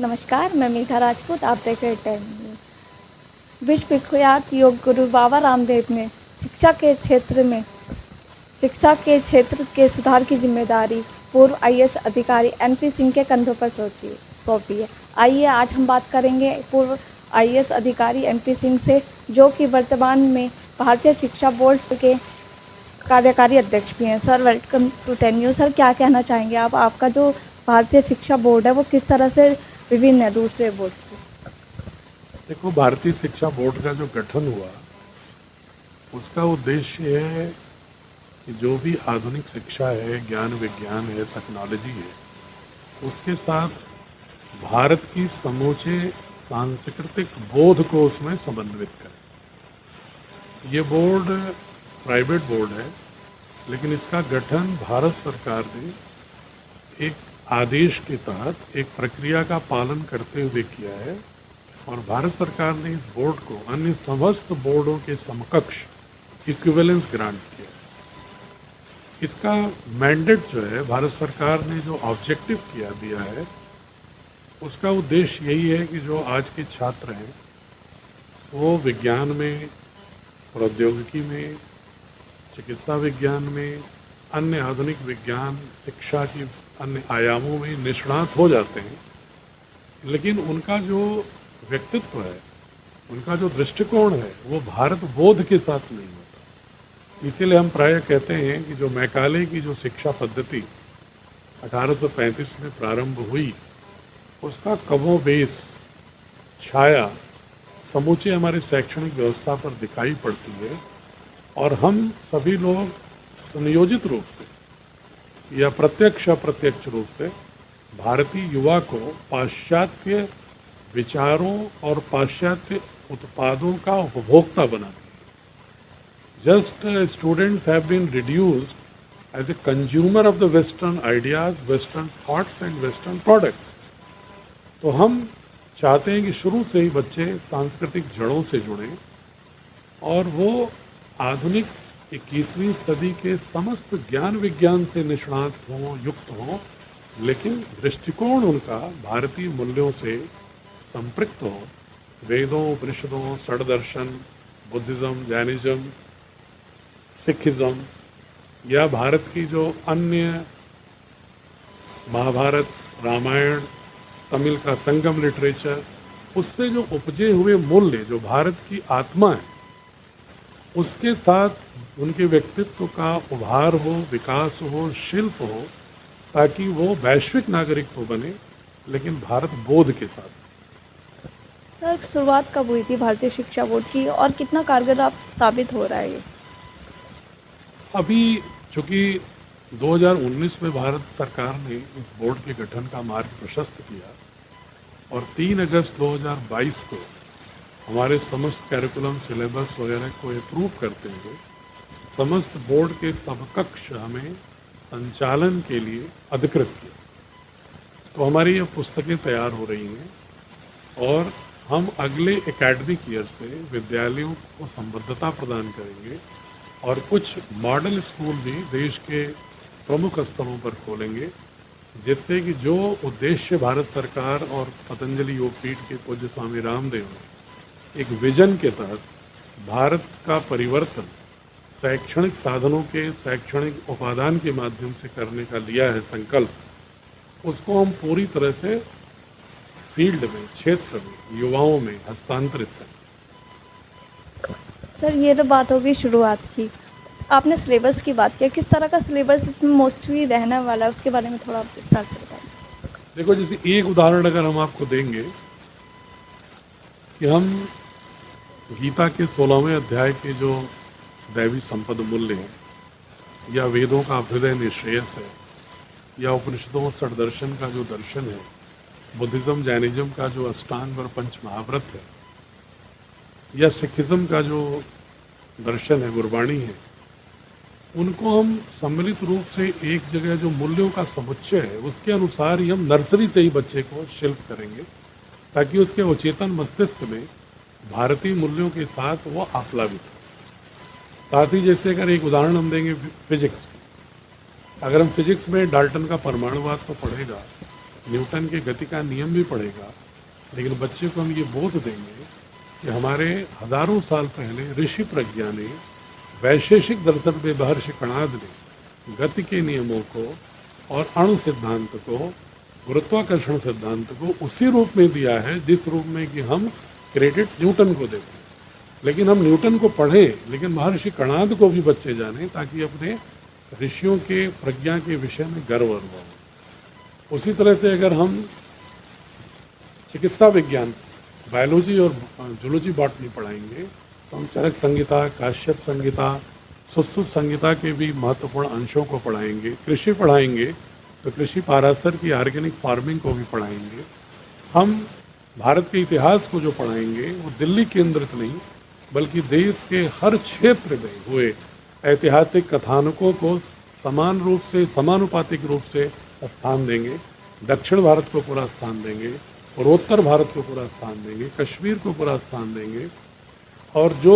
नमस्कार, मैं मीठा राजपूत। आप देख रहे हैं टाइम न्यूज़। विश्व विख्यात योग गुरु बाबा रामदेव ने शिक्षा के क्षेत्र के सुधार की जिम्मेदारी पूर्व आईएएस अधिकारी एनपी सिंह के कंधों पर सौंपी है। आइए आज हम बात करेंगे पूर्व आईएएस अधिकारी एनपी सिंह से, जो कि वर्तमान में भारतीय शिक्षा बोर्ड के कार्यकारी अध्यक्ष भी हैं। Sir, welcome to 10 news. Sir, क्या कहना चाहेंगे आप? आपका जो भारतीय शिक्षा बोर्ड है वो किस तरह से विभिन्न है दूसरे बोर्ड से? देखो, भारतीय शिक्षा बोर्ड का जो गठन हुआ उसका उद्देश्य है कि जो भी आधुनिक शिक्षा है, ज्ञान विज्ञान है, टेक्नोलॉजी है, उसके साथ भारत की समूचे सांस्कृतिक बोध को उसमें समन्वित करें। ये बोर्ड प्राइवेट बोर्ड है, लेकिन इसका गठन भारत सरकार ने एक आदेश के तहत एक प्रक्रिया का पालन करते हुए किया है और भारत सरकार ने इस बोर्ड को अन्य समस्त बोर्डों के समकक्ष इक्विवेलेंस ग्रांट किया। इसका मैंडेट जो है, भारत सरकार ने जो ऑब्जेक्टिव दिया है, उसका उद्देश्य यही है कि जो आज के छात्र हैं वो विज्ञान में, प्रौद्योगिकी में, चिकित्सा विज्ञान में, अन्य आधुनिक विज्ञान शिक्षा की अन्य आयामों में निष्णात हो जाते हैं, लेकिन उनका जो व्यक्तित्व है, उनका जो दृष्टिकोण है, वो भारत बोध के साथ नहीं होता। इसीलिए हम प्रायः कहते हैं कि जो मैकाले की जो शिक्षा पद्धति 1835 में प्रारंभ हुई, उसका कमोबेश छाया समूचे हमारे शैक्षणिक व्यवस्था पर दिखाई पड़ती है और हम सभी लोग संयोजित रूप से या प्रत्यक्ष अप्रत्यक्ष रूप से भारतीय युवा को पाश्चात्य विचारों और पाश्चात्य उत्पादों का उपभोक्ता बना दिया। Just students have been reduced as a consumer of the western ideas, western thoughts and western products. तो हम चाहते हैं कि शुरू से ही बच्चे सांस्कृतिक जड़ों से जुड़ें और वो आधुनिक 21वीं सदी के समस्त ज्ञान विज्ञान से निष्णात हों, युक्त हों, लेकिन दृष्टिकोण उनका भारतीय मूल्यों से संपृक्त हो। वेदों, उपनिषदों, षड्दर्शन, बुद्धिज़्म, जैनिज़्म, सिखिज़्म या भारत की जो अन्य महाभारत, रामायण, तमिल का संगम लिटरेचर, उससे जो उपजे हुए मूल्य, जो भारत की आत्मा है, उसके साथ उनके व्यक्तित्व का उभार हो, विकास हो, शिल्प हो, ताकि वो वैश्विक नागरिक तो बने, लेकिन भारत बोध के साथ। सर, शुरुआत कब हुई थी भारतीय शिक्षा बोर्ड की और कितना कारगर आप साबित हो रहा है ये? अभी चूँकि 2019 में भारत सरकार ने इस बोर्ड के गठन का मार्ग प्रशस्त किया और 3 अगस्त 2022 को हमारे समस्त कैरिकुलम, सिलेबस वगैरह को अप्रूव करते हुए समस्त बोर्ड के समकक्ष हमें संचालन के लिए अधिकृत किया। तो हमारी ये पुस्तकें तैयार हो रही हैं और हम अगले एकेडमिक ईयर से विद्यालयों को संबद्धता प्रदान करेंगे और कुछ मॉडल स्कूल भी देश के प्रमुख स्तरों पर खोलेंगे, जिससे कि जो उद्देश्य भारत सरकार और पतंजलि योगपीठ के पूज्य स्वामी रामदेव ने एक विजन के तहत भारत का परिवर्तन शैक्षणिक साधनों के शैक्षणिक उपादान के माध्यम से करने का लिया है संकल्प, उसको हम पूरी तरह से फील्ड में, क्षेत्र में, युवाओं में हस्तांतरित करें। सर, ये तो बात होगी शुरुआत की। आपने सिलेबस की बात की, किस तरह का सिलेबस इसमें मोस्टली रहने वाला है, उसके बारे में थोड़ा विस्तार से बताइए। देखो, जैसे एक उदाहरण अगर हम आपको देंगे कि हम गीता के 16वें अध्याय के जो दैवी संपद मूल्य हैं, या वेदों का अभ्युदय निश्रेयस है, या उपनिषदों षड्दर्शन का जो दर्शन है, बुद्धिज़्म, जैनिज़्म का जो अष्टांग और पंच महाव्रत है, या सिखिज़्म का जो दर्शन है, गुरबाणी है, उनको हम सम्मिलित रूप से एक जगह जो मूल्यों का समुच्चय है, उसके अनुसार ही हम नर्सरी से ही बच्चे को शिल्प करेंगे, ताकि उसके अवचेतन मस्तिष्क में भारतीय मूल्यों के साथ वो आप्लावित हो। साथ ही जैसे अगर एक उदाहरण हम देंगे फिजिक्स, अगर हम फिजिक्स में डाल्टन का परमाणुवाद तो पढ़ेगा, न्यूटन के गति का नियम भी पढ़ेगा, लेकिन बच्चे को हम ये बोध देंगे कि हमारे हजारों साल पहले ऋषि प्रज्ञा ने, वैशेषिक दर्शन में महर्षि कणाद ने गति के नियमों को और अणु सिद्धांत को, गुरुत्वाकर्षण सिद्धांत को उसी रूप में दिया है जिस रूप में कि हम क्रेडिट न्यूटन को देते हैं। लेकिन हम न्यूटन को पढ़ें, लेकिन महर्षि कणाद को भी बच्चे जानें, ताकि अपने ऋषियों के प्रज्ञा के विषय में गर्व अनुभव हो। उसी तरह से अगर हम चिकित्सा विज्ञान, बायोलॉजी और जूलॉजी बॉटनी पढ़ाएंगे तो हम चरक संहिता, काश्यप संहिता, सुश्रुत संहिता के भी महत्वपूर्ण अंशों को पढ़ाएंगे। कृषि पढ़ाएंगे तो कृषि पाराशर की ऑर्गेनिक फार्मिंग को भी पढ़ाएंगे। हम भारत के इतिहास को जो पढ़ाएंगे वो दिल्ली केंद्रित नहीं, बल्कि देश के हर क्षेत्र में हुए ऐतिहासिक कथानकों को समान रूप से, समानुपातिक रूप से स्थान देंगे। दक्षिण भारत को पूरा स्थान देंगे, पूर्वोत्तर भारत को पूरा स्थान देंगे, कश्मीर को पूरा स्थान देंगे। और जो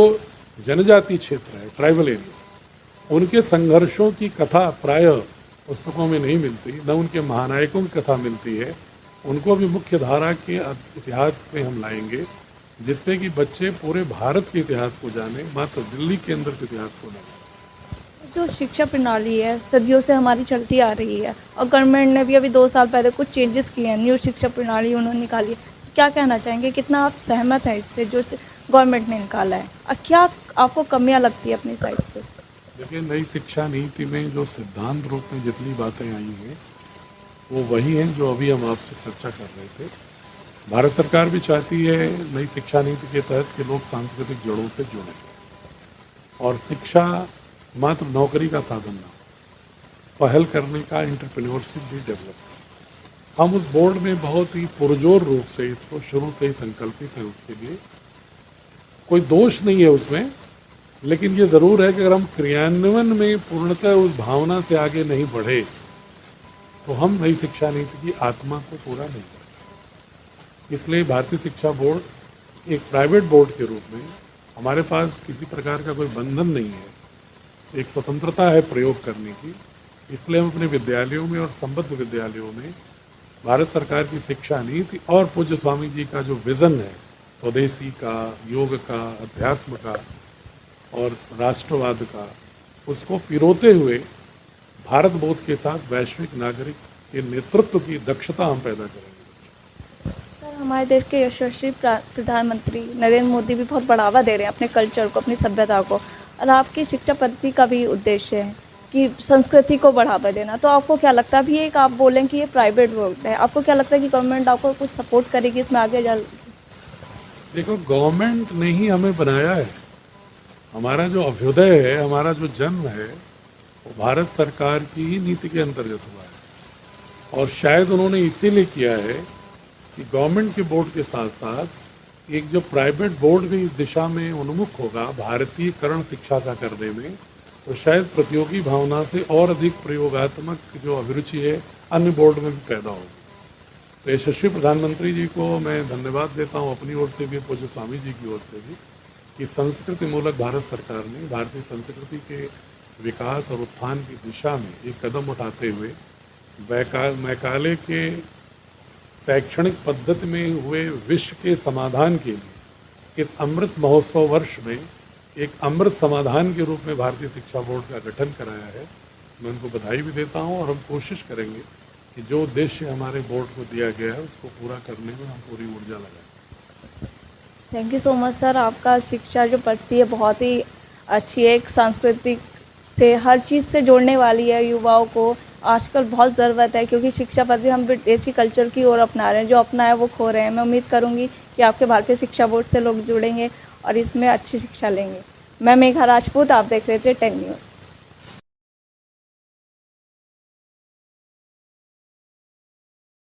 जनजाति क्षेत्र है, ट्राइबल एरिया, उनके संघर्षों की कथा प्रायः पुस्तकों में नहीं मिलती, न उनके महानायकों की कथा मिलती है। उनको भी मुख्य धारा के इतिहास में हम लाएंगे, जिससे कि बच्चे पूरे भारत के इतिहास को जाने, मात्र दिल्ली केंद्रित इतिहास को नहीं। जो शिक्षा प्रणाली है सदियों से हमारी चलती आ रही है, और गवर्नमेंट ने भी अभी 2 साल पहले कुछ चेंजेस किए हैं, न्यू शिक्षा प्रणाली उन्होंने निकाली है। तो क्या कहना चाहेंगे, कितना आप सहमत हैं इससे जो गवर्नमेंट ने निकाला है, और क्या आपको कमियां लगती है अपनी साइड से? देखिए, नई शिक्षा नीति में जो सिद्धांत रूप में जितनी बातें आई हैं वो वही हैं जो अभी हम आपसे चर्चा कर रहे थे। भारत सरकार भी चाहती है नई शिक्षा नीति के तहत कि लोग सांस्कृतिक जड़ों से जुड़ें और शिक्षा मात्र नौकरी का साधन ना, पहल करने का, एंटरप्रेन्योरशिप भी डेवलप। हम उस बोर्ड में बहुत ही पुरजोर रूप से इसको शुरू से ही संकल्पित है। उसके लिए कोई दोष नहीं है उसमें, लेकिन ये ज़रूर है कि अगर हम क्रियान्वयन में पूर्णतः उस भावना से आगे नहीं बढ़े तो हम नई शिक्षा नीति की आत्मा को पूरा नहीं करेंगे। इसलिए भारतीय शिक्षा बोर्ड एक प्राइवेट बोर्ड के रूप में, हमारे पास किसी प्रकार का कोई बंधन नहीं है, एक स्वतंत्रता है प्रयोग करने की। इसलिए हम अपने विद्यालयों में और संबद्ध विद्यालयों में भारत सरकार की शिक्षा नीति और पूज्य स्वामी जी का जो विज़न है, स्वदेशी का, योग का, अध्यात्म का और राष्ट्रवाद का, उसको पिरोते हुए भारत बोध के साथ वैश्विक नागरिक के नेतृत्व की दक्षता हम पैदा करेंगे। सर, हमारे देश के यशस्वी प्रधानमंत्री नरेंद्र मोदी भी बहुत बढ़ावा दे रहे हैं अपने कल्चर को, अपनी सभ्यता को, और आपकी शिक्षा पद्धति का भी उद्देश्य है कि संस्कृति को बढ़ावा देना। तो आपको क्या लगता है, अभी एक आप बोलें कि ये प्राइवेट बोर्ड है, आपको क्या लगता है कि गवर्नमेंट आपको कुछ सपोर्ट करेगी इसमें आगे जा? देखो, गवर्नमेंट ने ही हमें बनाया है। हमारा जो अभ्युदय है, हमारा जो जन्म है, वो भारत सरकार की ही नीति के अंतर्गत हुआ है। और शायद उन्होंने इसीलिए किया है कि गवर्नमेंट के बोर्ड के साथ साथ एक जो प्राइवेट बोर्ड भी इस दिशा में उन्मुख होगा भारतीयकरण शिक्षा का करने में, तो शायद प्रतियोगी भावना से और अधिक प्रयोगात्मक जो अभिरुचि है अन्य बोर्ड में भी पैदा होगी। तो यशस्वी प्रधानमंत्री जी को मैं धन्यवाद देता हूँ अपनी ओर से भी, पूज्य स्वामी जी की ओर से भी, कि संस्कृति मूलक भारत सरकार ने भारतीय संस्कृति के विकास और उत्थान की दिशा में एक कदम उठाते हुए मैकाले के शैक्षणिक पद्धति में हुए विश्व के समाधान के लिए इस अमृत महोत्सव वर्ष में एक अमृत समाधान के रूप में भारतीय शिक्षा बोर्ड का गठन कराया है। मैं उनको बधाई भी देता हूं और हम कोशिश करेंगे कि जो उद्देश्य हमारे बोर्ड को दिया गया है उसको पूरा करने में हम पूरी ऊर्जा लगाएं। Thank you so much sir. आपका शिक्षा जो पद्धति है बहुत ही अच्छी है, एक सांस्कृतिक से हर चीज़ से जोड़ने वाली है। युवाओं को आजकल बहुत ज़रूरत है, क्योंकि शिक्षा पद्धति हम विदेशी कल्चर की ओर अपना रहे हैं, जो अपना है वो खो रहे हैं। मैं उम्मीद करूंगी कि आपके भारतीय शिक्षा बोर्ड से लोग जुड़ेंगे और इसमें अच्छी शिक्षा लेंगे। मैं मेघा राजपूत, आप देख रहे थे 10 न्यूज़।